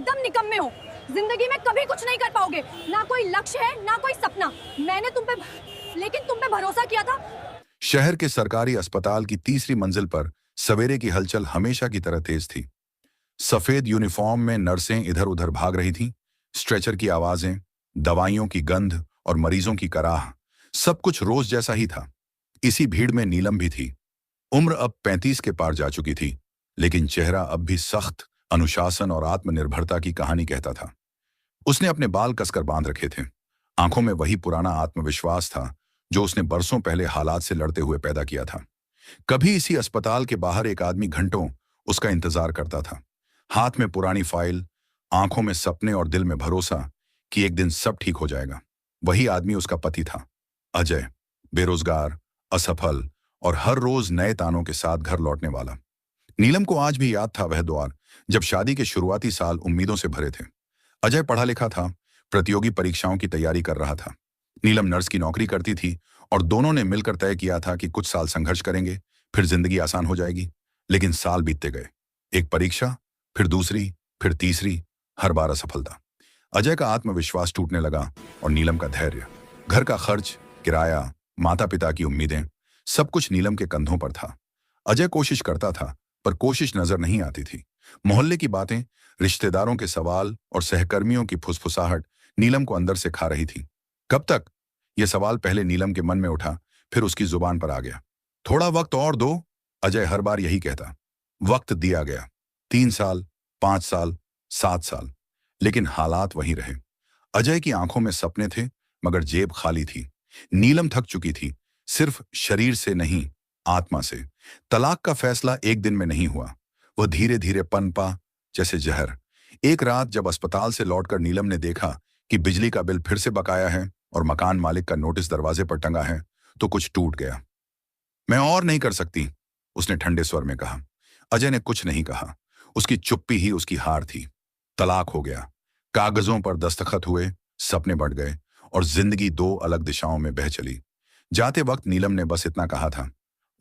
एकदम निकम्मे हो। जिंदगी में कभी कुछ नहीं कर पाओगे। ना कोई लक्ष्य है, ना कोई सपना। मैंने लेकिन तुम पे भरोसा किया था। शहर के सरकारी अस्पताल की तीसरी मंजिल पर सवेरे की हलचल हमेशा की तरह तेज थी। सफेद यूनिफॉर्म में नर्सें इधर उधर भाग रही थीं। स्ट्रेचर की आवाजें, दवाइयों की गंध और मरीजों की कराह, सब कुछ रोज जैसा ही था। इसी भीड़ में नीलम भी थी। उम्र अब 35 के पार जा चुकी थी, लेकिन चेहरा अब भी सख्त अनुशासन और आत्मनिर्भरता की कहानी कहता था। उसने अपने बाल कसकर बांध रखे थे। आंखों में वही पुराना आत्मविश्वास था जो उसने बरसों पहले हालात से लड़ते हुए पैदा किया था। कभी इसी अस्पताल के बाहर एक आदमी घंटों उसका इंतजार करता था, हाथ में पुरानी फाइल, आंखों में सपने और दिल में भरोसा कि एक दिन सब ठीक हो जाएगा। वही आदमी उसका पति था, अजय, बेरोजगार, असफल और हर रोज नए तानों के साथ घर लौटने वाला। नीलम को आज भी याद था वह द्वार, जब शादी के शुरुआती साल उम्मीदों से भरे थे। अजय पढ़ा लिखा था, प्रतियोगी परीक्षाओं की तैयारी कर रहा था। नीलम नर्स की नौकरी करती थी और दोनों ने मिलकर तय किया था कि कुछ साल संघर्ष करेंगे, फिर जिंदगी आसान हो जाएगी। लेकिन साल बीतते गए, एक परीक्षा, फिर दूसरी, फिर तीसरी, हर बार असफलता। अजय का आत्मविश्वास टूटने लगा और नीलम का धैर्य। घर का खर्च, किराया, माता पिता की उम्मीदें, सब कुछ नीलम के कंधों पर था। अजय कोशिश करता था, पर कोशिश नजर नहीं आती थी। मोहल्ले की बातें, रिश्तेदारों के सवाल और सहकर्मियों की फुसफुसाहट नीलम को अंदर से खा रही थी। कब तक? यह सवाल पहले नीलम के मन में उठा, फिर उसकी जुबान पर आ गया। थोड़ा वक्त और दो, अजय हर बार यही कहता। वक्त दिया गया, 3 साल, 5 साल, 7 साल, लेकिन हालात वही रहे। अजय की आंखों में सपने थे, मगर जेब खाली थी। नीलम थक चुकी थी, सिर्फ शरीर से नहीं, आत्मा से। तलाक का फैसला एक दिन में नहीं हुआ, वह धीरे धीरे पनपा, जैसे जहर। एक रात जब अस्पताल से लौटकर नीलम ने देखा कि बिजली का बिल फिर से बकाया है और मकान मालिक का नोटिस दरवाजे पर टंगा है, तो कुछ टूट गया। मैं और नहीं कर सकती, उसने ठंडे स्वर में कहा। अजय ने कुछ नहीं कहा, उसकी चुप्पी ही उसकी हार थी। तलाक हो गया, कागजों पर दस्तखत हुए, सपने बढ़ गए और जिंदगी दो अलग दिशाओं में बह चली। जाते वक्त नीलम ने बस इतना कहा था,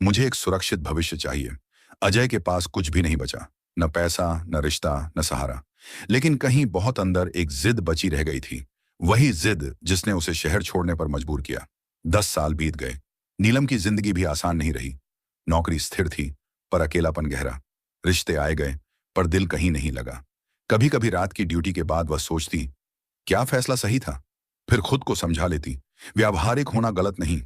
मुझे एक सुरक्षित भविष्य चाहिए। अजय के पास कुछ भी नहीं बचा, न पैसा, न रिश्ता, न सहारा। लेकिन कहीं बहुत अंदर एक जिद बची रह गई थी, वही जिद जिसने उसे शहर छोड़ने पर मजबूर किया। 10 साल बीत गए। नीलम की जिंदगी भी आसान नहीं रही। नौकरी स्थिर थी, पर अकेलापन गहरा। रिश्ते आए गए, पर दिल कहीं नहीं लगा। कभी कभी रात की ड्यूटी के बाद वह सोचती, क्या फैसला सही था? फिर खुद को समझा लेती, व्यावहारिक होना गलत नहीं।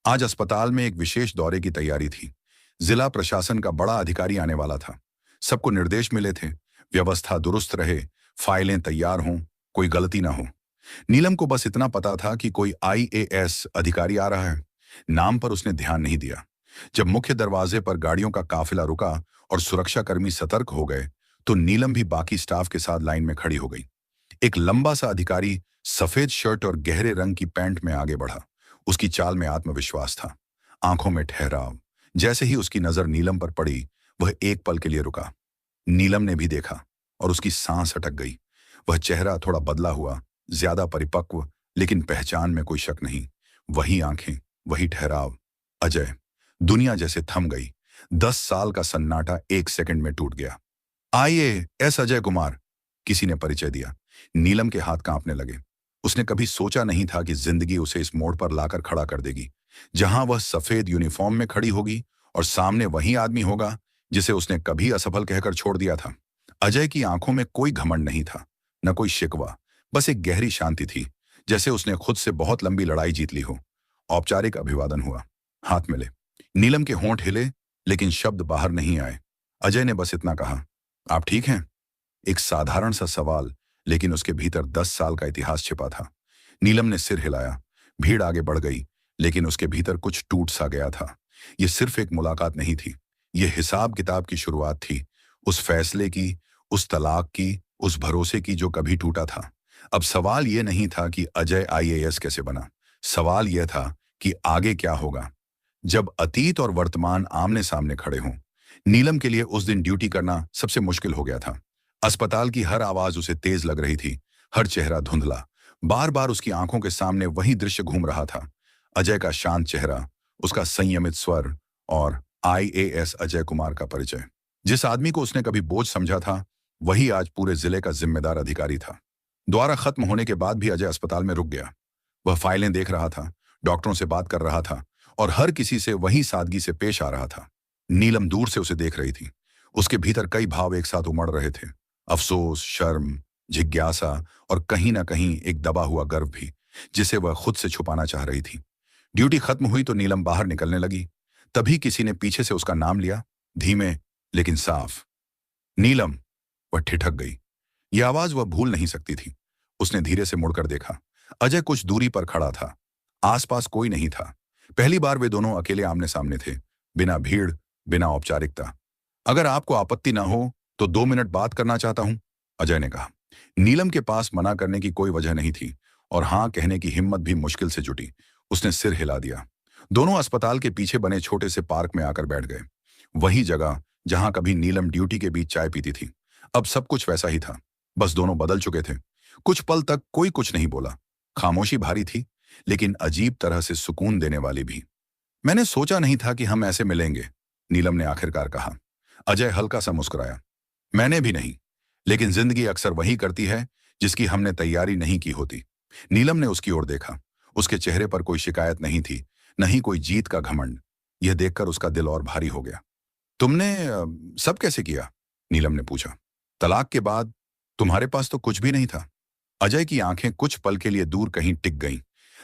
आज अस्पताल में एक विशेष दौरे की तैयारी थी। जिला प्रशासन का बड़ा अधिकारी आने वाला था। सबको निर्देश मिले थे, व्यवस्था दुरुस्त रहे, फाइलें तैयार हों, कोई गलती ना हो। नीलम को बस इतना पता था कि कोई IAS अधिकारी आ रहा है। नाम पर उसने ध्यान नहीं दिया। जब मुख्य दरवाजे पर गाड़ियों का काफिला रुका और सुरक्षाकर्मी सतर्क हो गए, तो नीलम भी बाकी स्टाफ के साथ लाइन में खड़ी हो गई। एक लंबा सा अधिकारी सफेद शर्ट और गहरे रंग की पैंट में आगे बढ़ा। उसकी चाल में आत्मविश्वास था, आंखों में ठहराव। जैसे ही उसकी नजर नीलम पर पड़ी, वह एक पल के लिए रुका। नीलम ने भी देखा और उसकी सांस अटक गई। वह चेहरा थोड़ा बदला हुआ, ज्यादा परिपक्व, लेकिन पहचान में कोई शक नहीं। वही आंखें, वही ठहराव। अजय। दुनिया जैसे थम गई। 10 साल का सन्नाटा एक सेकंड में टूट गया। IAS अजय कुमार, किसी ने परिचय दिया। नीलम के हाथ कांपने लगे। उसने कभी सोचा नहीं था कि जिंदगी उसे इस मोड़ पर लाकर खड़ा कर देगी, जहां वह सफेद यूनिफॉर्म में खड़ी होगी और सामने वही आदमी होगा जिसे उसने कभी असफल कहकर छोड़ दिया था। अजय की आंखों में कोई घमंड नहीं था, न कोई शिकवा, बस एक गहरी शांति थी, जैसे उसने खुद से बहुत लंबी लड़ाई जीत ली हो। औपचारिक अभिवादन हुआ, हाथ मिले। नीलम के होंठ हिले, लेकिन शब्द बाहर नहीं आए। अजय ने बस इतना कहा, आप ठीक हैं? एक साधारण सा सवाल, लेकिन उसके भीतर 10 साल का इतिहास छिपा था। नीलम ने सिर हिलाया। भीड़ आगे बढ़ गई, लेकिन उसके भीतर कुछ टूट सा गया था। यह सिर्फ एक मुलाकात नहीं थी, यह हिसाब किताब की शुरुआत थी। उस फैसले की, उस तलाक की, उस भरोसे की जो कभी टूटा था। अब सवाल यह नहीं था कि अजय IAS कैसे बना, सवाल यह था कि आगे क्या होगा। जब अतीत और वर्तमान आमने सामने खड़े हों, नीलम के लिए उस दिन ड्यूटी करना सबसे मुश्किल हो गया था। अस्पताल की हर आवाज उसे तेज लग रही थी, हर चेहरा धुंधला। बार बार उसकी आंखों के सामने वही दृश्य घूम रहा था। अजय का शांत चेहरा, उसका संयमित स्वर और IAS अजय कुमार का परिचय। जिस आदमी को उसने कभी बोझ समझा था, वही आज पूरे जिले का जिम्मेदार अधिकारी था। दौरा खत्म होने के बाद भी अजय अस्पताल में रुक गया। वह फाइलें देख रहा था, डॉक्टरों से बात कर रहा था और हर किसी से वही सादगी से पेश आ रहा था। नीलम दूर से उसे देख रही थी। उसके भीतर कई भाव एक साथ उमड़ रहे थे। अफसोस, शर्म, जिज्ञासा और कहीं ना कहीं एक दबा हुआ गर्व भी, जिसे वह खुद से छुपाना चाह रही थी। ड्यूटी खत्म हुई तो नीलम बाहर निकलने लगी। तभी किसी ने पीछे से उसका नाम लिया, धीमे लेकिन साफ। नीलम। वह ठिठक गई। यह आवाज वह भूल नहीं सकती थी। उसने धीरे से मुड़कर देखा। अजय कुछ दूरी पर खड़ा था। आसपास कोई नहीं था। पहली बार वे दोनों अकेले आमने सामने थे, बिना भीड़, बिना औपचारिकता। अगर आपको आपत्ति ना हो तो 2 मिनट बात करना चाहता हूं, अजय ने कहा। नीलम के पास मना करने की कोई वजह नहीं थी और हां कहने की हिम्मत भी मुश्किल से जुटी। उसने सिर हिला दिया। दोनों अस्पताल के पीछे बने छोटे से पार्क में आकर बैठ गए। वही जगह जहां कभी नीलम ड्यूटी के बीच चाय पीती थी। अब सब कुछ वैसा ही था, बस दोनों बदल चुके थे। कुछ पल तक कोई कुछ नहीं बोला। खामोशी भारी थी, लेकिन अजीब तरह से सुकून देने वाली भी। मैंने सोचा नहीं था कि हम ऐसे मिलेंगे, नीलम ने आखिरकार कहा। अजय हल्का सा मुस्कुराया। मैंने भी नहीं, लेकिन जिंदगी अक्सर वही करती है जिसकी हमने तैयारी नहीं की होती। नीलम ने उसकी ओर देखा। उसके चेहरे पर कोई शिकायत नहीं थी, नहीं कोई जीत का घमंड। यह देखकर उसका दिल और भारी हो गया। तुमने सब कैसे किया? नीलम ने पूछा। तलाक के बाद तुम्हारे पास तो कुछ भी नहीं था। अजय की आंखें कुछ पल के लिए दूर कहीं टिक गईं।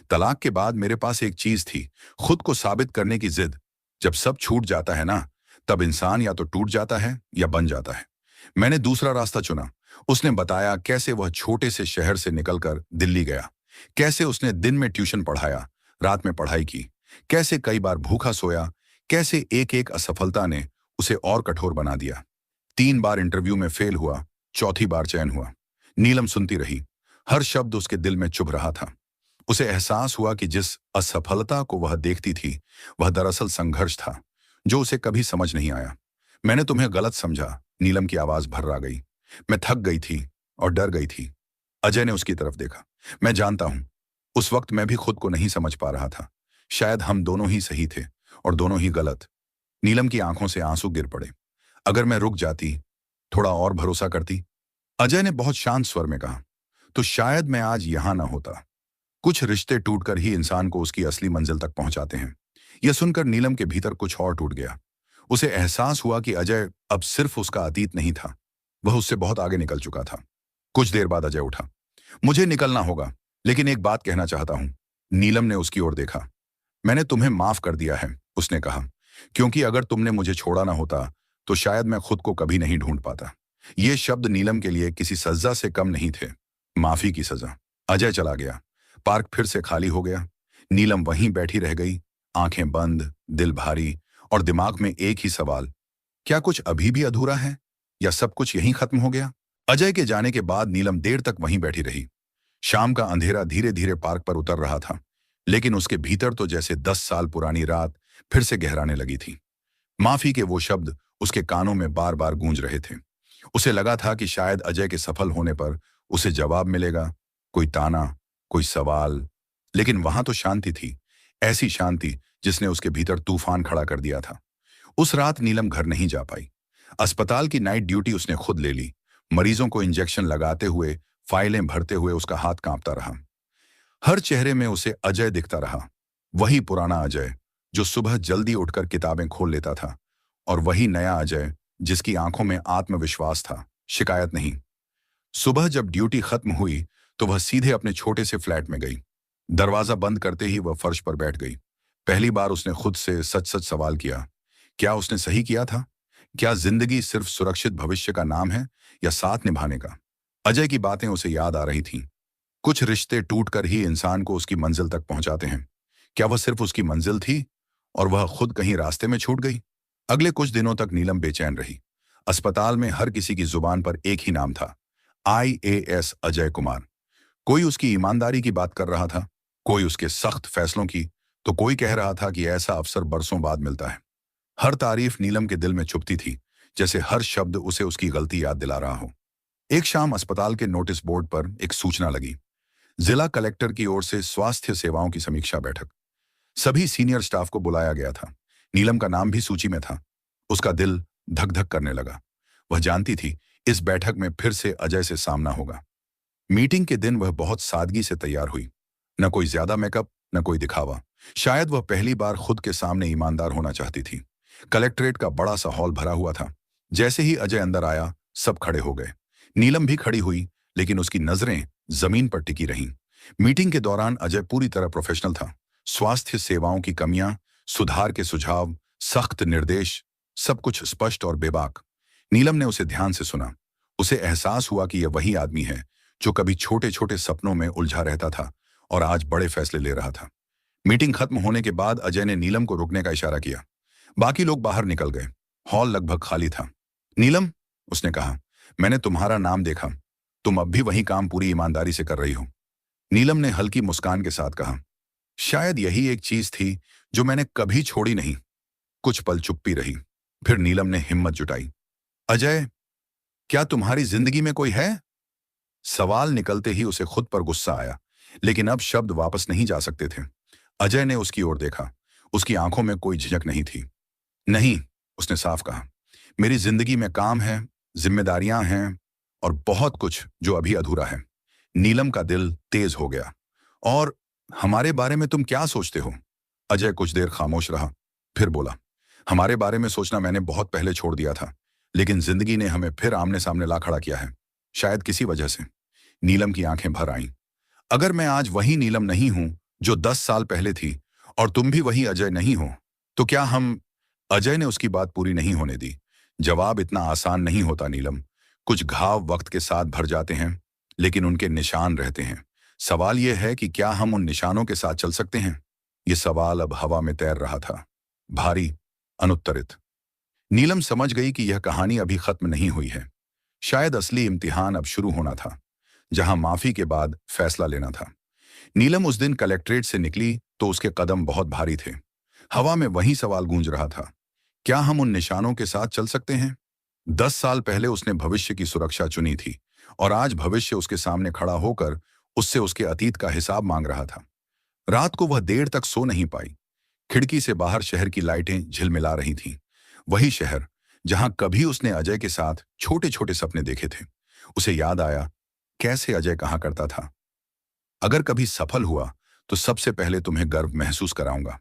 तलाक के बाद मेरे पास एक चीज थी, खुद को साबित करने की जिद। जब सब छूट जाता है ना, तब इंसान या तो टूट जाता है या बन जाता है। मैंने दूसरा रास्ता चुना। उसने बताया कैसे वह छोटे से शहर से निकलकर दिल्ली गया, कैसे उसने दिन में ट्यूशन पढ़ाया, रात में पढ़ाई की, कैसे कई बार भूखा सोया, कैसे एक एक असफलता ने उसे और कठोर बना दिया। 3 बार इंटरव्यू में फेल हुआ, चौथी बार चयन हुआ। नीलम सुनती रही। हर शब्द उसके दिल में चुभ रहा था। उसे एहसास हुआ कि जिस असफलता को वह देखती थी, वह दरअसल संघर्ष था जो उसे कभी समझ नहीं आया। मैंने तुम्हें गलत समझा, नीलम की आवाज भर्रा गई। मैं थक गई थी और डर गई थी। अजय ने उसकी तरफ देखा। मैं जानता हूं, उस वक्त मैं भी खुद को नहीं समझ पा रहा था। शायद हम दोनों ही सही थे और दोनों ही गलत। नीलम की आंखों से आंसू गिर पड़े। अगर मैं रुक जाती, थोड़ा और भरोसा करती, अजय ने बहुत शांत स्वर में कहा, तो शायद मैं आज यहां ना होता। कुछ रिश्ते टूटकर ही इंसान को उसकी असली मंजिल तक पहुंचाते हैं। यह सुनकर नीलम के भीतर कुछ और टूट गया। उसे एहसास हुआ कि अजय अब सिर्फ उसका अतीत नहीं था, वह उससे बहुत आगे निकल चुका था। कुछ देर बाद अजय उठा। मुझे निकलना होगा, लेकिन एक बात कहना चाहता हूं। नीलम ने उसकी ओर देखा। मैंने तुम्हें माफ कर दिया है, उसने कहा, क्योंकि अगर तुमने मुझे छोड़ा ना होता तो शायद मैं खुद को कभी नहीं ढूंढ पाता। ये शब्द नीलम के लिए किसी सजा से कम नहीं थे, माफी की सजा। अजय चला गया। पार्क फिर से खाली हो गया। नीलम वहीं बैठी रह गई, आंखें बंद, दिल भारी और दिमाग में एक ही सवाल, क्या कुछ अभी भी अधूरा है या सब कुछ यहीं खत्म हो गया? अजय के जाने के बाद नीलम देर तक वहीं बैठी रही। शाम का अंधेरा धीरे धीरे पार्क पर उतर रहा था, लेकिन उसके भीतर तो जैसे 10 साल पुरानी रात फिर से गहराने लगी थी। माफी के वो शब्द उसके कानों में बार बार गूंज रहे थे। उसे लगा था कि शायद अजय के सफल होने पर उसे जवाब मिलेगा, कोई ताना, कोई सवाल। लेकिन वहां तो शांति थी, ऐसी शांति जिसने उसके भीतर तूफान खड़ा कर दिया था। उस रात नीलम घर नहीं जा पाई। अस्पताल की नाइट ड्यूटी उसने खुद ले ली। मरीजों को इंजेक्शन लगाते हुए, फाइलें भरते हुए उसका हाथ कांपता रहा। हर चेहरे में उसे अजय दिखता रहा, वही पुराना अजय जो सुबह जल्दी उठकर किताबें खोल लेता था, और वही नया अजय जिसकी आंखों में आत्मविश्वास था, शिकायत नहीं। सुबह जब ड्यूटी खत्म हुई तो वह सीधे अपने छोटे से फ्लैट में गई। दरवाजा बंद करते ही वह फर्श पर बैठ गई। पहली बार उसने खुद से सच सच सवाल किया, क्या उसने सही किया था? क्या जिंदगी सिर्फ सुरक्षित भविष्य का नाम है या साथ निभाने का? अजय की बातें उसे याद आ रही थीं। कुछ रिश्ते टूटकर ही इंसान को उसकी मंजिल तक पहुंचाते हैं। क्या वह सिर्फ उसकी मंजिल थी और वह खुद कहीं रास्ते में छूट गई? अगले कुछ दिनों तक नीलम बेचैन रही। अस्पताल में हर किसी की जुबान पर एक ही नाम था, IAS अजय कुमार। कोई उसकी ईमानदारी की बात कर रहा था, कोई उसके सख्त फैसलों की, तो कोई कह रहा था कि ऐसा अवसर बरसों बाद मिलता है। हर तारीफ नीलम के दिल में चुभती थी, जैसे हर शब्द उसे उसकी गलती याद दिला रहा हो। एक शाम अस्पताल के नोटिस बोर्ड पर एक सूचना लगी, जिला कलेक्टर की ओर से स्वास्थ्य सेवाओं की समीक्षा बैठक। सभी सीनियर स्टाफ को बुलाया गया था। नीलम का नाम भी सूची में था। उसका दिल धक धक करने लगा। वह जानती थी इस बैठक में फिर से अजय से सामना होगा। मीटिंग के दिन वह बहुत सादगी से तैयार हुई। न कोई ज्यादा मेकअप, न कोई दिखावा। शायद वह पहली बार खुद के सामने ईमानदार होना चाहती थी। कलेक्ट्रेट का बड़ा सा हॉल भरा हुआ था। जैसे ही अजय अंदर आया, सब खड़े हो गए। नीलम भी खड़ी हुई, लेकिन उसकी नजरें जमीन पर टिकी रहीं। मीटिंग के दौरान अजय पूरी तरह प्रोफेशनल था। स्वास्थ्य सेवाओं की कमियां, सुधार के सुझाव, सख्त निर्देश, सब कुछ स्पष्ट और बेबाक। नीलम ने उसे ध्यान से सुना। उसे एहसास हुआ कि यह वही आदमी है जो कभी छोटे छोटे सपनों में उलझा रहता था और आज बड़े फैसले ले रहा था। मीटिंग खत्म होने के बाद अजय ने नीलम को रुकने का इशारा किया। बाकी लोग बाहर निकल गए। हॉल लगभग खाली था। नीलम, उसने कहा, मैंने तुम्हारा नाम देखा। तुम अब भी वही काम पूरी ईमानदारी से कर रही हो। नीलम ने हल्की मुस्कान के साथ कहा, शायद यही एक चीज थी जो मैंने कभी छोड़ी नहीं। कुछ पल चुप्पी रही। फिर नीलम ने हिम्मत जुटाई। अजय, क्या तुम्हारी जिंदगी में कोई है? सवाल निकलते ही उसे खुद पर गुस्सा आया, लेकिन अब शब्द वापस नहीं जा सकते थे। अजय ने उसकी ओर देखा। उसकी आंखों में कोई झिझक नहीं थी। नहीं, उसने साफ कहा, मेरी जिंदगी में काम है, जिम्मेदारियां हैं और बहुत कुछ जो अभी अधूरा है। नीलम का दिल तेज हो गया। और हमारे बारे में तुम क्या सोचते हो? अजय कुछ देर खामोश रहा, फिर बोला, हमारे बारे में सोचना मैंने बहुत पहले छोड़ दिया था, लेकिन जिंदगी ने हमें फिर आमने सामने ला खड़ा किया है, शायद किसी वजह से। नीलम की आंखें भर आईं। अगर मैं आज वही नीलम नहीं हूं जो 10 साल पहले थी, और तुम भी वही अजय नहीं हो, तो क्या हम... अजय ने उसकी बात पूरी नहीं होने दी। जवाब इतना आसान नहीं होता नीलम। कुछ घाव वक्त के साथ भर जाते हैं, लेकिन उनके निशान रहते हैं। सवाल यह है कि क्या हम उन निशानों के साथ चल सकते हैं? यह सवाल अब हवा में तैर रहा था, भारी, अनुत्तरित। नीलम समझ गई कि यह कहानी अभी खत्म नहीं हुई है। शायद असली इम्तिहान अब शुरू होना था, जहां माफी के बाद फैसला लेना था। नीलम उस दिन कलेक्ट्रेट से निकली तो उसके कदम बहुत भारी थे। हवा में वही सवाल गूंज रहा था, क्या हम उन निशानों के साथ चल सकते हैं? 10 साल पहले उसने भविष्य की सुरक्षा चुनी थी, और आज भविष्य उसके सामने खड़ा होकर उससे उसके अतीत का हिसाब मांग रहा था। रात को वह देर तक सो नहीं पाई। खिड़की से बाहर शहर की लाइटें झिलमिला रही थीं। वही शहर जहां कभी उसने अजय के साथ छोटे छोटे सपने देखे थे। उसे याद आया कैसे अजय कहा करता था, अगर कभी सफल हुआ तो सबसे पहले तुम्हें गर्व महसूस कराऊंगा।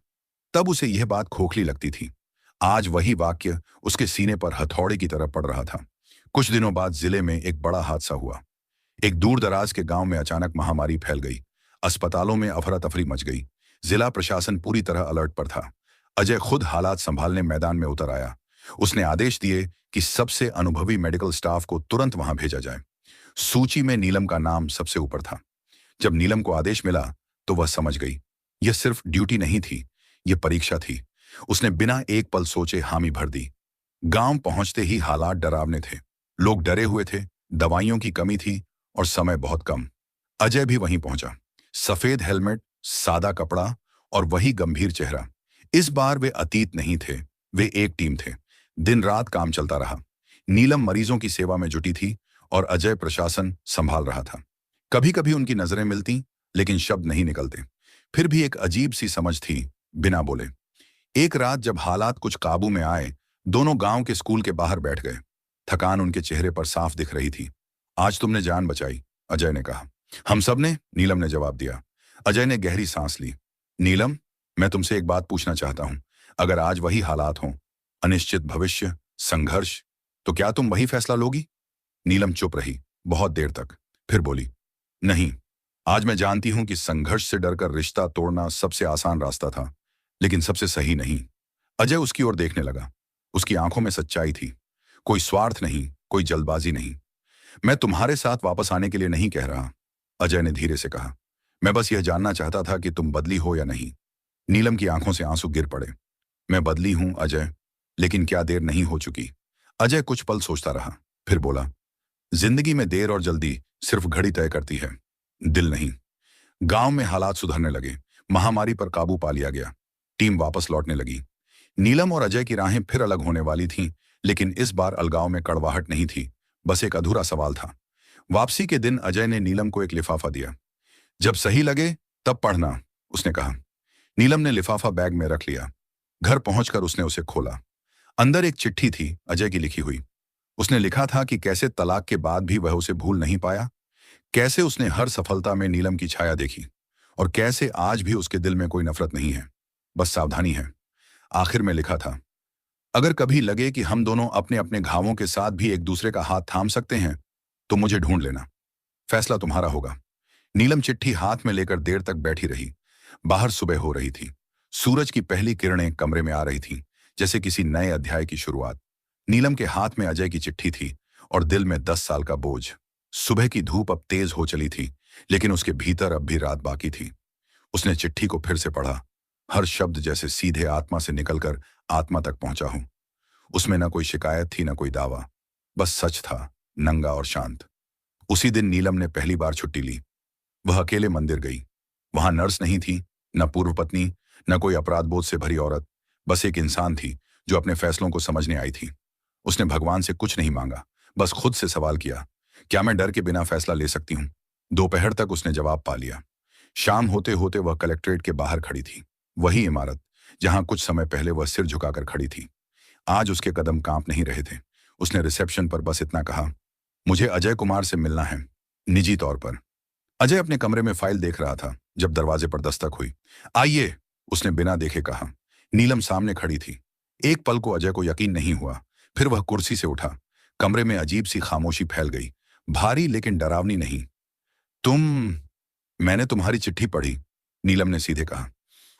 तब उसे यह बात खोखली लगती थी। आज वही वाक्य उसके सीने पर हथौड़े की तरह पड़ रहा था। कुछ दिनों बाद जिले में एक बड़ा हादसा हुआ। एक दूर दराज के गांव में अचानक महामारी फैल गई। अस्पतालों में अफरा तफरी मच गई। जिला प्रशासन पूरी तरह अलर्ट पर था। अजय खुद हालात संभालने मैदान में उतर आया। उसने आदेश दिए कि सबसे अनुभवी मेडिकल स्टाफ को तुरंत वहां भेजा जाए। सूची में नीलम का नाम सबसे ऊपर था। जब नीलम को आदेश मिला तो वह समझ गई, यह सिर्फ ड्यूटी नहीं थी, यह परीक्षा थी। उसने बिना एक पल सोचे हामी भर दी। गांव पहुंचते ही हालात डरावने थे। लोग डरे हुए थे, दवाइयों की कमी थी और समय बहुत कम। अजय भी वहीं पहुंचा। सफेद हेलमेट, सादा कपड़ा और वही गंभीर चेहरा। इस बार वे अतीत नहीं थे, वे एक टीम थे। दिन रात काम चलता रहा। नीलम मरीजों की सेवा में जुटी थी और अजय प्रशासन संभाल रहा था। कभी कभी उनकी नजरें मिलती, लेकिन शब्द नहीं निकलते। फिर भी एक अजीब सी समझ थी, बिना बोले। एक रात जब हालात कुछ काबू में आए, दोनों गांव के स्कूल के बाहर बैठ गए। थकान उनके चेहरे पर साफ दिख रही थी। आज तुमने जान बचाई, अजय ने कहा। हम सब ने, नीलम ने जवाब दिया। अजय ने गहरी सांस ली। नीलम, मैं तुमसे एक बात पूछना चाहता हूं। अगर आज वही हालात हों, अनिश्चित भविष्य, संघर्ष, तो क्या तुम वही फैसला लोगी? नीलम चुप रही बहुत देर तक, फिर बोली, नहीं। आज मैं जानती हूं कि संघर्ष से डरकर रिश्ता तोड़ना सबसे आसान रास्ता था, लेकिन सबसे सही नहीं। अजय उसकी ओर देखने लगा। उसकी आंखों में सच्चाई थी। कोई स्वार्थ नहीं, कोई जल्दबाजी नहीं। मैं तुम्हारे साथ वापस आने के लिए नहीं कह रहा, अजय ने धीरे से कहा। मैं बस यह जानना चाहता था कि तुम बदली हो या नहीं। नीलम की आंखों से आंसू गिर पड़े। मैं बदली हूं अजय, लेकिन क्या देर नहीं हो चुकी? अजय कुछ पल सोचता रहा, फिर बोला, जिंदगी में देर और जल्दी सिर्फ घड़ी तय करती है, दिल नहीं। गांव में हालात सुधरने लगे। महामारी पर काबू पा लिया गया। टीम वापस लौटने लगी। नीलम और अजय की राहें फिर अलग होने वाली थीं, लेकिन इस बार अलगाव में कड़वाहट नहीं थी, बस एक अधूरा सवाल था। वापसी के दिन अजय ने नीलम को एक लिफाफा दिया। जब सही लगे तब पढ़ना, उसने कहा। नीलम ने लिफाफा बैग में रख लिया। घर पहुंचकर उसने उसे खोला। अंदर एक चिट्ठी थी, अजय की लिखी हुई। उसने लिखा था कि कैसे तलाक के बाद भी वह उसे भूल नहीं पाया, कैसे उसने हर सफलता में नीलम की छाया देखी, और कैसे आज भी उसके दिल में कोई नफरत नहीं है, बस सावधानी है। आखिर में लिखा था, अगर कभी लगे कि हम दोनों अपने अपने घावों के साथ भी एक दूसरे का हाथ थाम सकते हैं, तो मुझे ढूंढ लेना, फैसला तुम्हारा होगा। नीलम चिट्ठी हाथ में लेकर देर तक बैठी रही। बाहर सुबह हो रही थी। सूरज की पहली किरणें कमरे में आ रही थीं, जैसे किसी नए अध्याय की शुरुआत। नीलम के हाथ में अजय की चिट्ठी थी और दिल में 10 साल का बोझ। सुबह की धूप अब तेज हो चली थी, लेकिन उसके भीतर अब भी रात बाकी थी। उसने चिट्ठी को फिर से पढ़ा। हर शब्द जैसे सीधे आत्मा से निकलकर आत्मा तक पहुंचा हो। उसमें न कोई शिकायत थी, न कोई दावा, बस सच था, नंगा और शांत। उसी दिन नीलम ने पहली बार छुट्टी ली। वह अकेले मंदिर गई। वहां नर्स नहीं थी, न पूर्व पत्नी, न कोई अपराध बोध से भरी औरत, बस एक इंसान थी जो अपने फैसलों को समझने आई थी। उसने भगवान से कुछ नहीं मांगा, बस खुद से सवाल किया, क्या मैं डर के बिना फैसला ले सकती हूँ? दोपहर तक उसने जवाब पा लिया। शाम होते होते वह कलेक्ट्रेट के बाहर खड़ी थी, वही इमारत जहां कुछ समय पहले वह सिर झुकाकर खड़ी थी। आज उसके कदम कांप नहीं रहे थे। उसने रिसेप्शन पर बस इतना कहा, मुझे अजय कुमार से मिलना है, निजी तौर पर। अजय अपने कमरे में फाइल देख रहा था जब दरवाजे पर दस्तक हुई। आइए, उसने बिना देखे कहा। नीलम सामने खड़ी थी। एक पल को अजय को यकीन नहीं हुआ, फिर वह कुर्सी से उठा। कमरे में अजीब सी खामोशी फैल गई, भारी लेकिन डरावनी नहीं। तुम मैंने तुम्हारी चिट्ठी पढ़ी, नीलम ने सीधे कहा,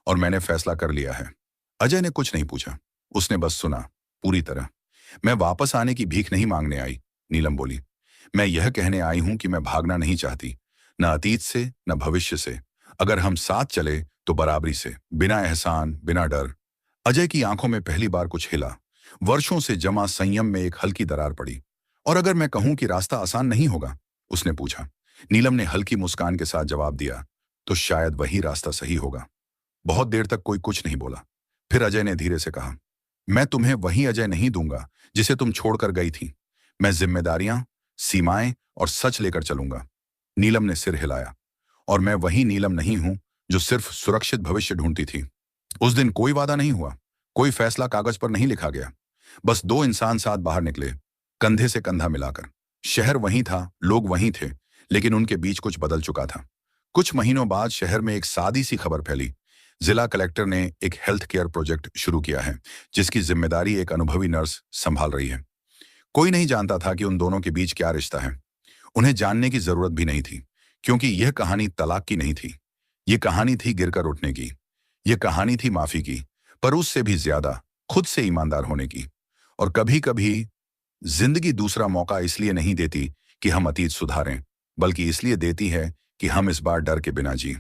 और मैंने फैसला कर लिया है। अजय ने कुछ नहीं पूछा, उसने बस सुना, पूरी तरह। मैं वापस आने की भीख नहीं मांगने आई, नीलम बोली। मैं यह कहने आई हूं कि मैं भागना नहीं चाहती, न अतीत से न भविष्य से। अगर हम साथ चले तो बराबरी से, बिना एहसान, बिना डर। अजय की आंखों में पहली बार कुछ हिला। वर्षों से जमा संयम में एक हल्की दरार पड़ी। और अगर मैं कहूं कि रास्ता आसान नहीं होगा, उसने पूछा। नीलम ने हल्की मुस्कान के साथ जवाब दिया, तो शायद वही रास्ता सही होगा। बहुत देर तक कोई कुछ नहीं बोला। फिर अजय ने धीरे से कहा, मैं तुम्हें वही अजय नहीं दूंगा जिसे तुम छोड़कर गई थी। मैं जिम्मेदारियां, सीमाएं और सच लेकर चलूंगा। नीलम ने सिर हिलाया। और मैं वही नीलम नहीं हूं जो सिर्फ सुरक्षित भविष्य ढूंढती थी। उस दिन कोई वादा नहीं हुआ, कोई फैसला कागज पर नहीं लिखा गया। बस दो इंसान साथ बाहर निकले, कंधे से कंधा मिलाकर। शहर वहीं था, लोग वहीं थे, लेकिन उनके बीच कुछ बदल चुका था। कुछ महीनों बाद शहर में एक सादी सी खबर फैली। जिला कलेक्टर ने एक हेल्थ केयर प्रोजेक्ट शुरू किया है, जिसकी जिम्मेदारी एक अनुभवी नर्स संभाल रही है। कोई नहीं जानता था कि उन दोनों के बीच क्या रिश्ता है। उन्हें जानने की जरूरत भी नहीं थी, क्योंकि यह कहानी तलाक की नहीं थी। यह कहानी थी गिरकर उठने की। यह कहानी थी माफी की, पर उससे भी ज्यादा खुद से ईमानदार होने की। और कभी कभी जिंदगी दूसरा मौका इसलिए नहीं देती कि हम अतीत सुधारें, बल्कि इसलिए देती है कि हम इस बार डर के बिना जी।